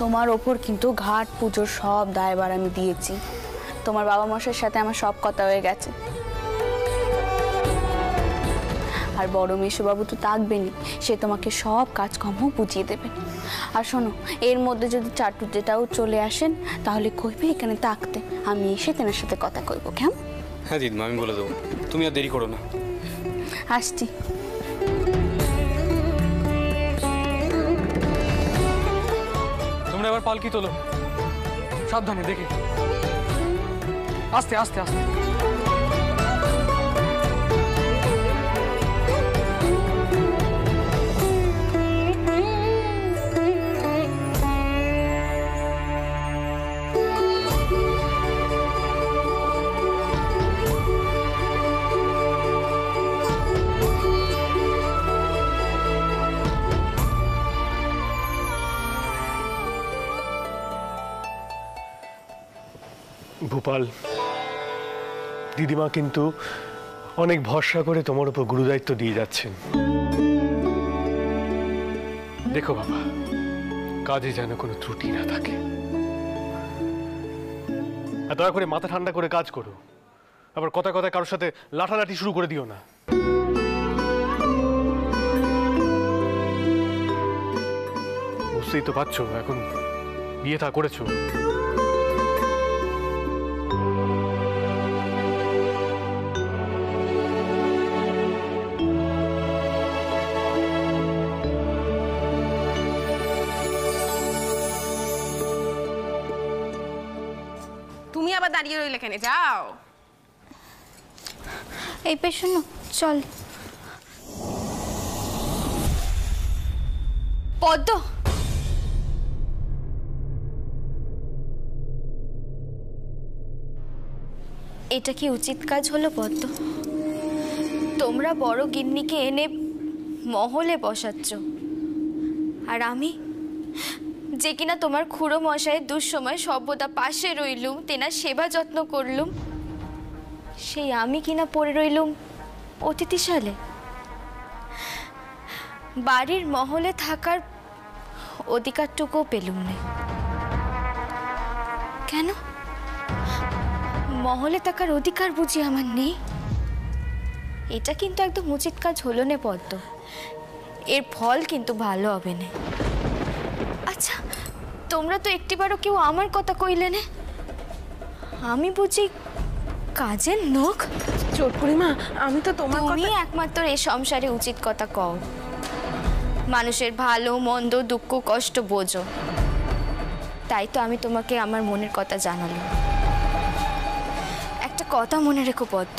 তোমার ওপর কিন্তু ঘাট পুজোর সব দায়ভার আমি দিয়েছি। তোমার বাবা মশাইয়ের সাথে আমার সব কথা হয়ে গেছে। আর বড় মেশোবাবু তো থাকবেনই, সে তোমাকে সব কাজকর্ম বুঝিয়ে দেবেন। আর শোনো, এর মধ্যে যদি চাটু যেটাও চলে আসেন তাহলে কইবে এখানে থাকতে, আমি এসে তেনার সাথে কথা কইব। কেমন? হ্যাঁ দিদি, আমি বলে দেবো, তুমি আর দেরি করো না। আসছি। তোমরা এবার পালকি তোলো, সাবধানে দেখে, আস্তে আস্তে আস্তে। ভূপাল, দিদিমা কিন্তু অনেক ভরসা করে তোমার উপর গুরুদায়িত্ব দিয়ে যাচ্ছেন। দেখো বাবা, কাজে যেন কোনো ত্রুটি না থাকে। আর দয়া করে মাথা ঠান্ডা করে কাজ করো, আবার কথা কথায় কারোর সাথে লাঠালাঠি শুরু করে দিও না। বুঝতেই তো পারছো এখন বিয়ে থা করেছো। তুমি আবার দাঁড়িয়ে রইলে কেন? যাও। এই পেছন চল। পদ্ম, এটা কি উচিত কাজ হলো পদ্ম? তোমরা বড় গিন্নিকে এনে মহলে বসাচ্ছ, আর আমি যে কিনা তোমার খুড়ো মশাইয়ের দুঃসময় সর্বদা পাশে রইলুম, তেনার সেবা যত্ন করলুম, সেই আমি কিনা পড়ে রইলুম অতিথিশালে। বাড়ির মহলে থাকার অধিকারটুকুও পেলুম না। কেন? মহলে থাকার অধিকার বুঝি আমার নেই? এটা কিন্তু একদম উচিত কাজ হলো না পদ্ম, এর ফল কিন্তু ভালো হবে না। আচ্ছা, তোমরা তো একটিবারও কেউ আমার কথা কইলে না। আমি বুঝি কাজের নখ? চোরপুরিমা, আমি তো তোমার তুমি একমাত্র এই সংসারে উচিত কথা কও, মানুষের ভালো মন্দ দুঃখ কষ্ট বোঝো, তাই তো আমি তোমাকে আমার মনের কথা জানালাম। একটা কথা মনে রেখো পদ্ম,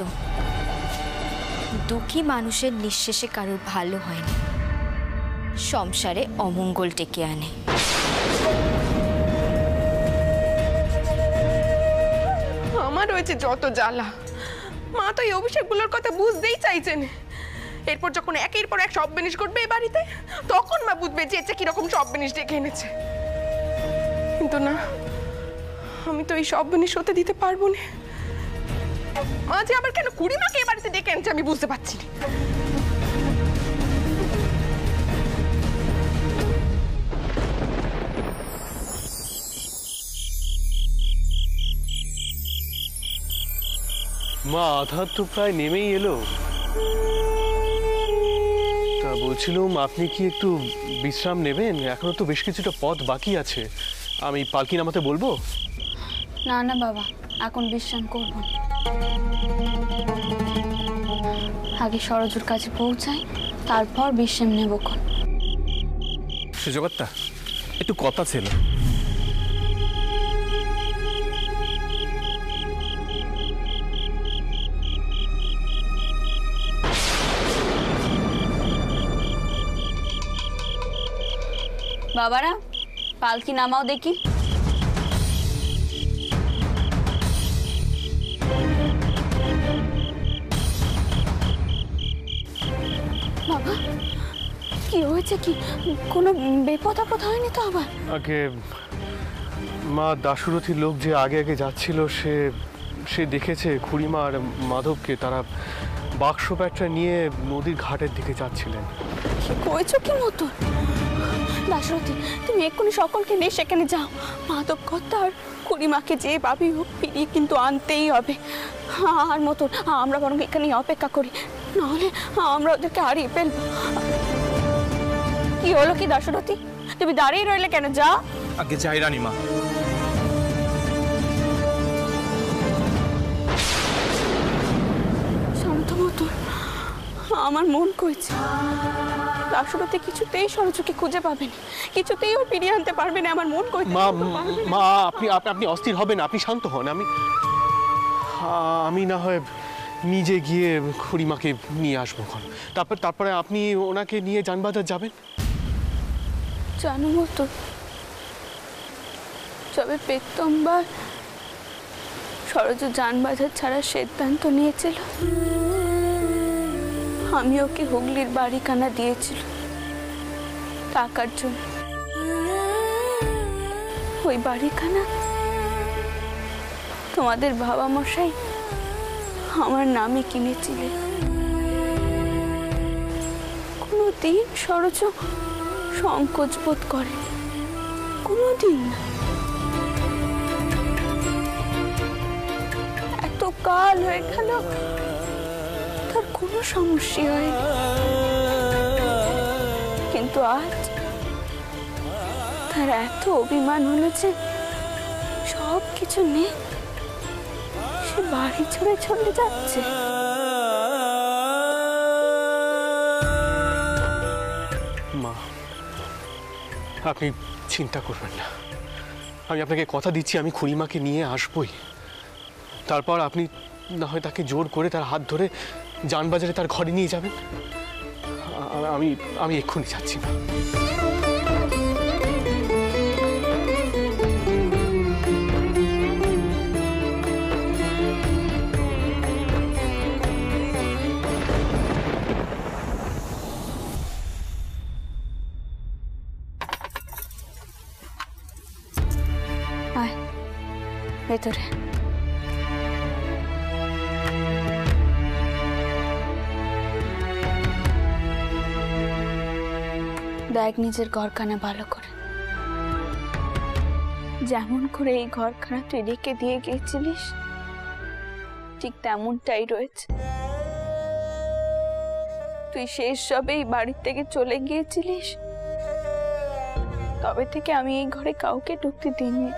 দুঃখী মানুষের নিঃশেষে কারোর ভালো হয় না, সংসারে অমঙ্গল ডেকে আনে। আমার রয়েছে যত জ্বালা, মা তো এই অভিষেকগুলোর কথা বুঝতেই চাইছেন। এরপর যখন একের পর এক সব জিনিস ঘটবে এই বাড়িতে, তখন মা বুঝবে যে এটা কিরকম সব জিনিস ডেকে এনেছে। কিন্তু না, আমি তো এই সব জিনিস হতে দিতে পারবো না। মা যে আবার কেন খুড়িমাকে এই বাড়িতে ডেকে এনেছে আমি বুঝতে পারছি না। মা, আধার তো প্রায় নেমেই এলো। তা বলছিলাম, আপনি কি একটু বিশ্রাম নেবেন? এখনো তো বেশ কিছুটা পথ বাকি আছে। আমি পালকি নামাতে বলবো? না না বাবা, এখন বিশ্রাম করব না, আগে সরজুর কাছে পৌঁছাই, তারপর বিশ্রাম নেব। সুজগত্তা, একটু কথা ছিল। বাবারা, পালকি নামাও দেখি। বাবা, কি হয়েছে? কি কোনো বিপদ আপদ হয়নি তো আবার? আগে মা, দাশুরথীর লোক যে আগে আগে যাচ্ছিল, সে দেখেছে খুড়িমা আর মাধবকে, তারা বাক্স প্যাটটা নিয়ে নদীর ঘাটের দিকে যাচ্ছিলেন। কি কইছো কি মতো? দাশরথী, তুমি এক্ষুনি সকলকে নিয়ে সেখানে যাও। মাধব কর্তা আর খুড়িমাকে যেভাবেই হোক ফিরিয়ে কিন্তু আনতেই হবে। আর মতন আমরা বরং এখানেই অপেক্ষা করি, নাহলে আমরা ওদেরকে হারিয়ে ফেলবো। কি হলো কি দাশরথী, তুমি দাঁড়িয়ে রইলে কেন? যা। আগে যাই রানীমা। শান্ত মতন, আমার মন কইছে দাশরথী কিছুতেই সরযুকে খুঁজে পাবেন, কিছুতেই ও ফিরিয়ে আনতে পারবে না। আমার মন কইছে। মা মা আপনি আপনি অস্থির হবেন, আপনি শান্ত হন। আমি না হয় নিজে গিয়ে খুড়িমাকে নিয়ে আসবো। তারপরে আপনি ওনাকে নিয়ে যানবাজার যাবেন। জানো মতো, যবে প্রথমবার সরজু যানবাজার ছাড়ার সিদ্ধান্ত নিয়েছিল, আমি ওকে হুগলির বাড়িখানা দিয়েছিল টাকার জন্য। ওই বাড়িখানা তোমাদের বাবা মশাই আমার নামে কিনেছিলেন। কোনোদিন সরজু সংকোচ বোধ করে, কোনোদিন না। এত কাল হয়ে গেল তার কোনো সমস্যা হয়নি, কিন্তু আজ তার এত অভিমান হলো যে সব কিছু নিয়ে সে বাড়ি ছেড়ে চলে যাচ্ছে। মা, আপনি চিন্তা করবেন না। আমি আপনাকে কথা দিচ্ছি, আমি খুড়িমাকে নিয়ে আসবই। তারপর আপনি না হয় তাকে জোর করে তার হাত ধরে যানবাজারে তার ঘরে নিয়ে যাবেন। আমি এক্ষুনি যাচ্ছি। আয় ভেতরে। দেখ নিজের ঘরখানা ভালো করে, যেমন করে এই ঘরখানা তুই রেখে দিয়ে গিয়েছিলিস ঠিক তেমনটাই রয়েছে। তুই শেষ সবে এই বাড়ির থেকে চলে গিয়েছিলিস, তবে থেকে আমি এই ঘরে কাউকে ঢুকতে দিইনি।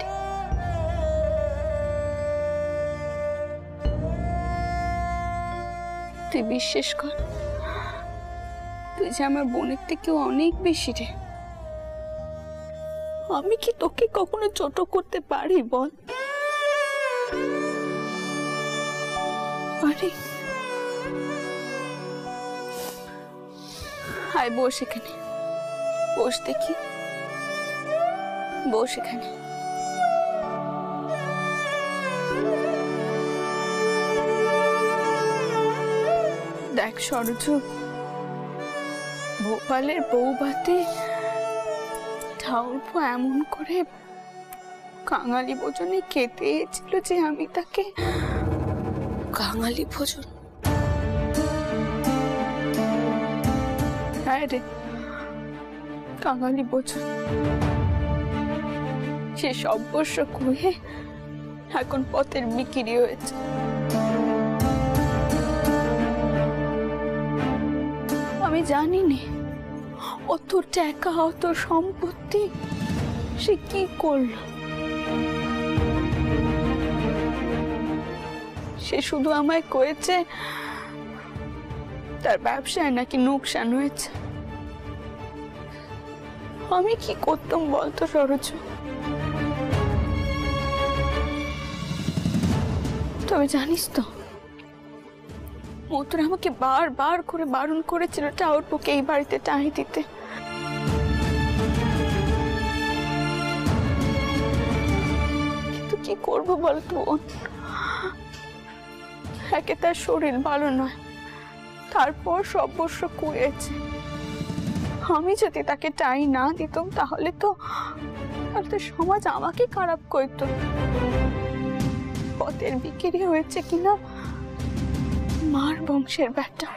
তুই বিশ্বাস কর, তুই যে আমার বোনের থেকেও অনেক বেশি রে। আমি কি তোকে কখনো ছোট করতে পারি বল? পারি? আয় বস এখানে, বস দেখি, বস এখানে। দেখ সরজু, ভোপালের বউভাতে ঠাউরপো এমন করে কাঙালি ভোজনে খেতে এসেছিল যে আমি তাকে কাঙালি ভোজন, হ্যাঁ রে কাঙালি ভোজন, সে সর্বস্ব কুহে এখন পথের বিক্রি হয়েছে। আমি জানি না অত টাকা অত সম্পত্তি সে কি করলো। সে শুধু আমায় কয়েছে তার ব্যবসায় নাকি লোকসান হয়েছে। আমি কি করতাম বলতো সরজু? তবে জানিস তো, মতুর আমাকে বারবার করে বারণ করেছিল ঠাউরপোকে এই বাড়িতে টাই দিতে। কিন্তু কি করবো বলতো বোন, একে তার শরীর ভালো নয়, তারপর সর্বস্ব কুয়েছে। আমি যদি তাকে টাই না দিতাম তাহলে তো সমাজ আমাকে খারাপ করতো। পথের বিক্রি হয়েছে কিনা মার বংশের বেটা।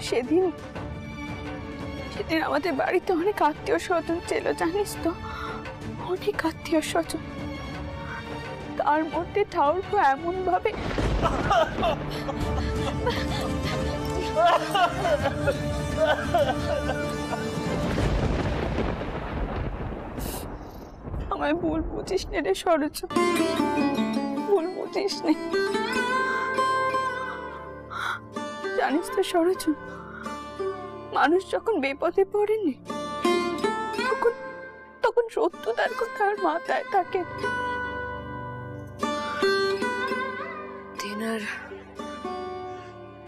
সেদিন আমাদের বাড়িতে অনেক আত্মীয় স্বজন ছিল, জানিস তো, অনেক আত্মীয় স্বজন। তার মধ্যে ঠাউর এমন ভাবে আমায় ভুল বুঝিস নে রে সরোজ, ভুল বুঝিস নে। জানিস তো সরোজ, মানুষ যখন বিপদে পড়েনি তখন সত্য তার কথা আর মাথায় থাকে।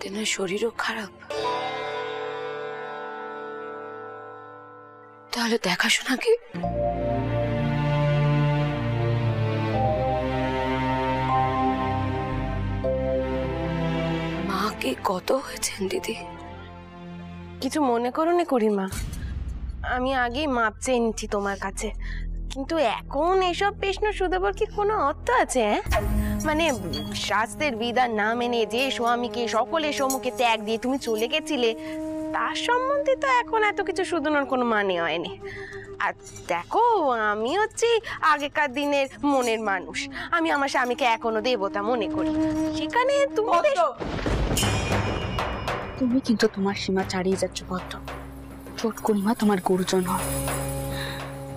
তেনার শরীরও খারাপ, তাহলে দেখাশোনা কে? মা কি কত হয়েছেন দিদি? কিছু মনে করো না খুড়িমা, আমি আগেই মাপ চেয়ে নিচ্ছি তোমার কাছে, কিন্তু এখন এসব প্রশ্ন শুধাবার কি কোনো অর্থ আছে? মানে শাস্ত্রের বিধান না মেনে যে স্বামীকে সকলের সম্মুখে ত্যাগ দিয়ে তুমি চলে গেছিলে, তার সম্বন্ধে তো এখন এত কিছু শুধানোর কোনো মানে হয়নি। আর দেখো, আমি হচ্ছি আগেকার দিনের মনের মানুষ, আমি আমার স্বামীকে এখনো দেবতা মনে করি। সেখানে তুমি কিন্তু তোমার সীমা ছাড়িয়ে যাচ্ছ পদ্ম। ছোট খুড়িমা তোমার গুরুজন হয়,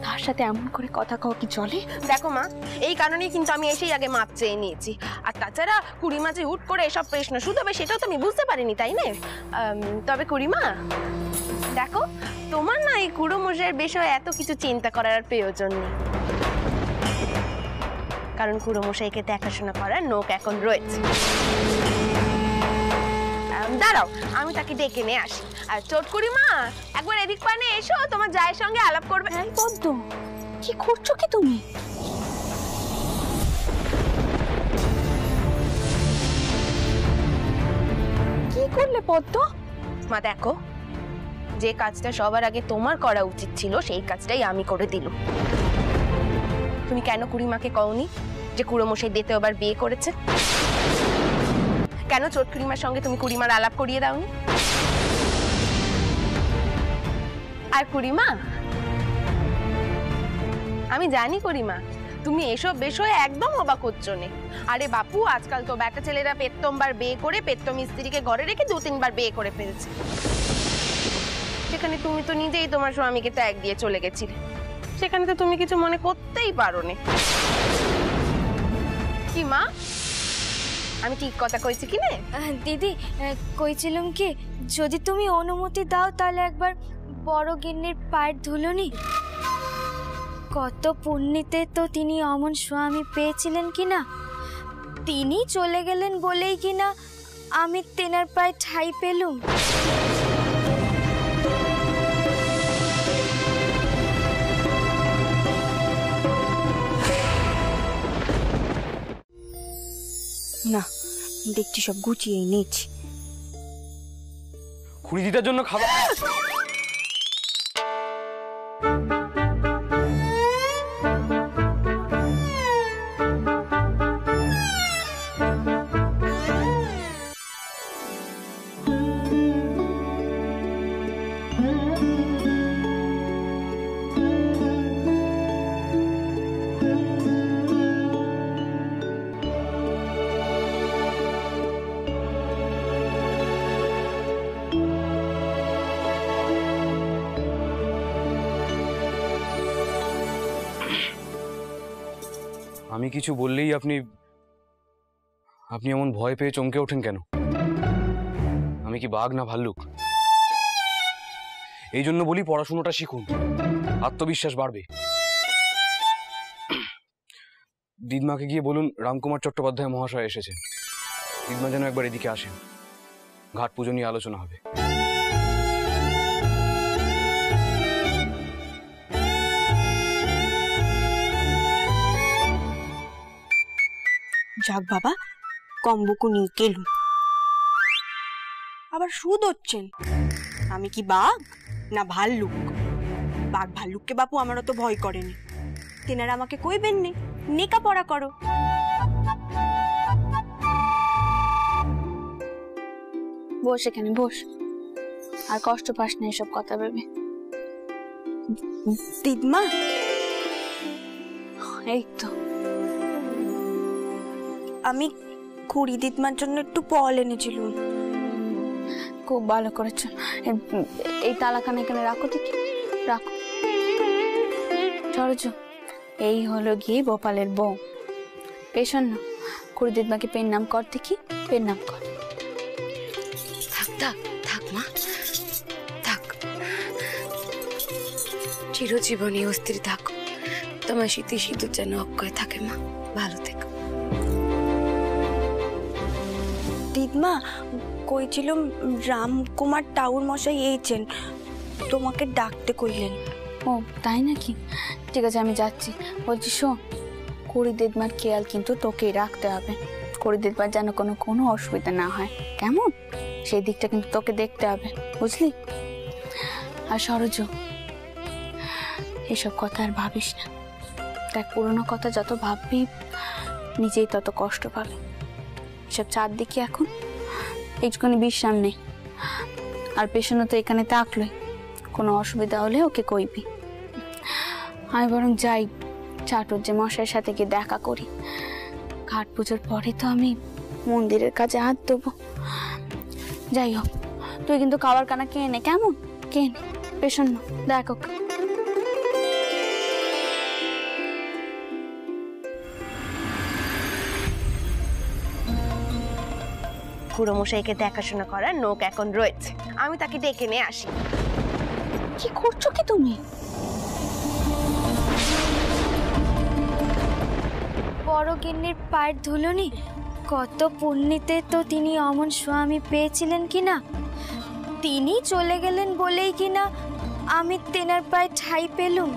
তার সাথে এমন করে কথা কও কি চলে? দেখো মা, এই কারণেই কিন্তু আমি এসেই আগে মাপ চেয়ে নিয়েছি। আর তাছাড়া খুড়িমা যে হুট করে এসব প্রশ্ন শুধাবে সেটাও তো আমি বুঝতে পারিনি, তাই না? তবে খুড়িমা দেখো, তোমার না এই খুড়ো মশাইয়ের বিষয়ে এত কিছু চিন্তা করার প্রয়োজন নেই, কারণ খুড়ো মশাইকে দেখাশোনা করার লোক এখন রয়েছে। দাঁড়াও, আমি তাকে ডেকে নিয়ে আসি। আর ছোট খুড়িমা, একবার এদিক পানে এসো, তোমার জায়ের সঙ্গে আলাপ করবে। হ্যাঁ পদ্ম, কি করছো কি তুমি? কি করলে পদ্ম? মা দেখো, যে কাজটা সবার আগে তোমার করা উচিত ছিল সেই কাজটাই আমি করে দিলুম। তুমি কেন খুড়িমাকে কওনি যে খুড়ো মশাই দ্বিতীয়বার বিয়ে করেছে? কেন ছোট খুড়িমার সঙ্গে তুমি খুড়িমার আলাপ করিয়ে দাওনি? আর খুড়িমা, আমি জানি খুড়িমা তুমি এসব বিষয়ে একদম অবাক হচ্ছ না। আরে বাপু, আজকাল তো ব্যাটা ছেলেরা পেত্তমবার বিয়ে করে পেত্তম স্ত্রীকে ঘরে রেখে 2-3বার বিয়ে করে ফেলছে। সেখানে তুমি তো নিজেই তোমার স্বামীকে ত্যাগ দিয়ে চলে গেছিলে, সেখানে তো তুমি কিছু মনে করতেই পারো না। কি মা, আমি ঠিক কথা কইছি কি না? দিদি, কইছিলাম কি, যদি তুমি অনুমতি দাও তাহলে একবার বড় গিন্নির পায়ের ধুলোনি। কত পুণ্যিতে তো তিনি অমন স্বামী পেয়েছিলেন কিনা, তিনি চলে গেলেন বলেই কিনা আমি তেনার পায়ে ঠাঁই পেলুম। না, দেখছি সব গুছিয়ে নিচ্ছি। খুড়ি দিদার জন্য খাবার। আমি কিছু বললেই আপনি এমন ভয় পেয়ে চমকে ওঠেন কেন? আমি কি বাঘ না ভাল্লুক? এই জন্য বলি পড়াশোনাটা শিখুন, আত্মবিশ্বাস বাড়বে। দিদমাকে গিয়ে বলুন রামকুমার চট্টোপাধ্যায় মহাশয় এসেছে, দিদমা যেন একবার এদিকে আসেন, ঘাট পুজো নিয়ে আলোচনা হবে। যাক বাবা, কম্বকু নিয়ে গেলুম। আবার সুদ হচ্ছেন। আমি কি বাঘ না ভাল্লুক? বাঘ ভাল্লুককে বাপু আমার অত ভয় করেনি, তেনারা আমাকে কইবেন নে নেকা পড়া করো। বস এখানে বস। আর কষ্ট পাস না এসব কথা ভেবে। দিদমা, এই তো আমি খুড়ি দিদমার জন্য একটু ফল এনেছিলাম। খুব ভালো করেছো। এই তালাখানা এখানে রাখো, দেখি রাখো। সরজ, এই হলো গিয়ে গোপালের বউ। পেশন না, খুড়ি দিদমাকে পেন নাম কর, দেখি পেন নাম কর। থাক থাক থাক মা, থাক। চিরজীবনী অস্থির থাকো, তোমার স্মৃতি সিঁদুর যেন অক্ষয় থাকে মা। ভালো থেকো। দিদমা, কইছিল রামকুমার টাউর মশাই এইছেন, তোমাকে ডাকতে কইলেন। ও তাই নাকি? ঠিক আছে, আমি যাচ্ছি। বলছি শোন, খুড়ি দিদমার খেয়াল কিন্তু তোকেই রাখতে হবে। খুড়ি দিদমার যেন কোনো অসুবিধা না হয়, কেমন? সেই দিকটা কিন্তু তোকে দেখতে হবে, বুঝলি? আর সরজ, এসব কথা আর ভাবিস না। দেখ, পুরোনো কথা যত ভাববি নিজেই তত কষ্ট পাবে। এসব চারদিকে এখন এইটুখানি বিশ্রাম নেই। আর পেছনে তো এখানে থাকলোই, কোনো অসুবিধা হলে ওকে কইবি। আমি বরং যাই, চাটুর্যে মশাইয়ের সাথে গিয়ে দেখা করি। ঘাট পুজোর পরে তো আমি মন্দিরের কাজে হাত দেবো। যাই হোক, তুই কিন্তু খাবার কানা খেয়ে নে, কেমন? খেয়ে নে, পেছন দেখ ওকে। খুড়ো মশাইকে দেখাশোনা করার নোক এখন রয়েছে, আমি তাকে ডেকে নিয়ে আসি। কি করছো কি তুমি? বড় গিন্নির পায়ের ধুলোনি, কত পুণ্যিতে তো তিনি অমন স্বামী পেয়েছিলেন কিনা। তিনি চলে গেলেন বলেই কিনা আমি তেনার পায়ে ঠাঁই পেলুম।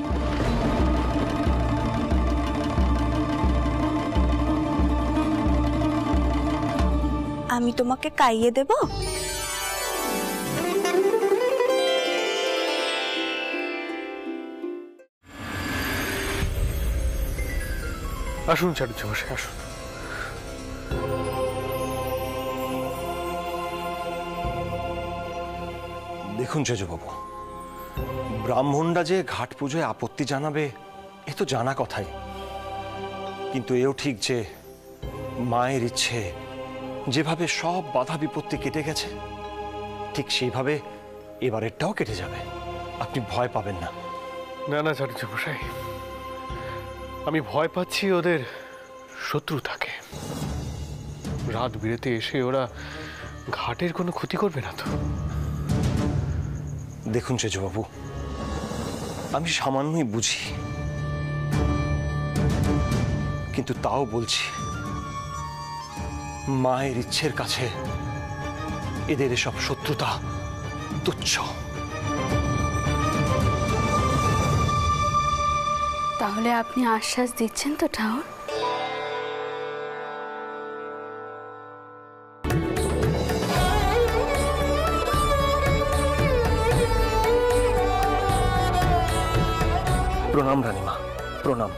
আমি তোমাকে খাইয়ে দেব? আসুন চাটুর্য মশাই, আসুন। দেখুন সেজবাবু, ব্রাহ্মণরা যে ঘাট পুজোয় আপত্তি জানাবে এ তো জানা কথাই, কিন্তু এও ঠিক যে মায়ের ইচ্ছে যেভাবে সব বাধা বিপত্তি কেটে গেছে ঠিক সেইভাবে এবারেরটাও কেটে যাবে। আপনি ভয় পাবেন না। না না চাটুর্য মশাই, আমি ভয় পাচ্ছি ওদের শত্রু থাকে। রাত বিরেতে এসে ওরা ঘাটের কোনো ক্ষতি করবে না তো? দেখুন সেজবাবু, আমি সামান্যই বুঝি, কিন্তু তাও বলছি মায়ের ইচ্ছের কাছে এদের এসব শত্রুতা তুচ্ছ। তাহলে আপনি আশ্বাস দিচ্ছেন তো ঠাকুর? প্রণাম রানীমা, প্রণাম।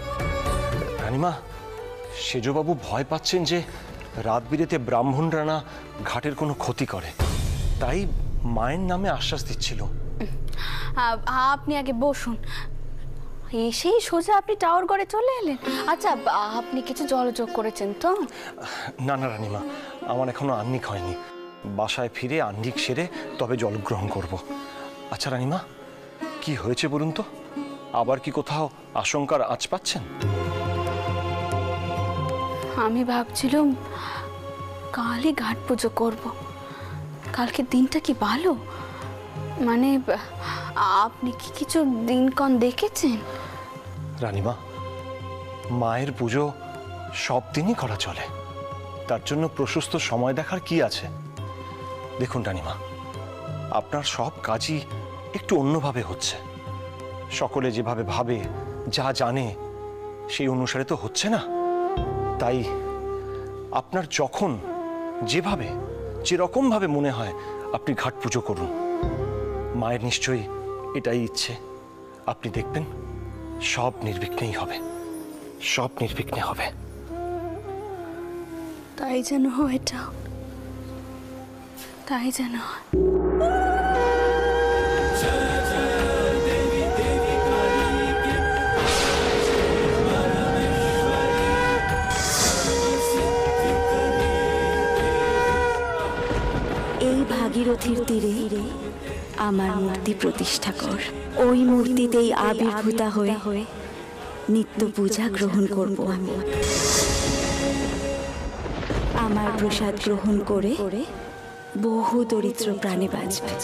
রানীমা, সেজবাবু ভয় পাচ্ছেন যে রাত বিরেতে ব্রাহ্মণরা না ঘাটের কোনো ক্ষতি করে, তাই মায়ের নামে আশ্বাস দিচ্ছিল। আপনি আগে বসুন। এসেই সোজা আপনি টাওয়ার গড়ে চলে এলেন? আচ্ছা, আপনি কিছু জলযোগ করেছেন তো? না না রানীমা, আমার এখনো আহ্নিক হয়নি। বাসায় ফিরে আহ্নিক সেরে তবে জলগ্রহণ করব। আচ্ছা রানীমা, কি হয়েছে বলুন তো? আবার কি কোথাও আশঙ্কার আঁচ পাচ্ছেন? আমি ভাবছিলাম কালই ঘাট পুজো করব। কালকে দিনটা কি ভালো? মানে আপনি কি কিছু দিনক্ষণ দেখেছেন? রানীমা, মায়ের পুজো সব দিনই করা চলে, তার জন্য প্রশস্ত সময় দেখার কি আছে? দেখুন রানীমা, আপনার সব কাজই একটু অন্যভাবে হচ্ছে। সকলে যেভাবে ভাবে, যা জানে সেই অনুসারে তো হচ্ছে না। তাই আপনার যখন যেভাবে যেরকম ভাবে মনে হয় আপনি ঘাট পুজো করুন। মায়ের নিশ্চয়ই এটাই ইচ্ছে। আপনি দেখবেন সব নির্বিঘ্নেই হবে, সব নির্বিঘ্নে হবে। তাই যেন হয়, তাই যেন হয়। ভাগীরথীর তীরে আমার মূর্তি প্রতিষ্ঠা কর। ওই মূর্তিতেই আবির্ভূতা হয়ে নিত্য পূজা গ্রহণ করব আমি। আমার প্রসাদ গ্রহণ করে বহু দরিদ্র প্রাণে বাঁচবে।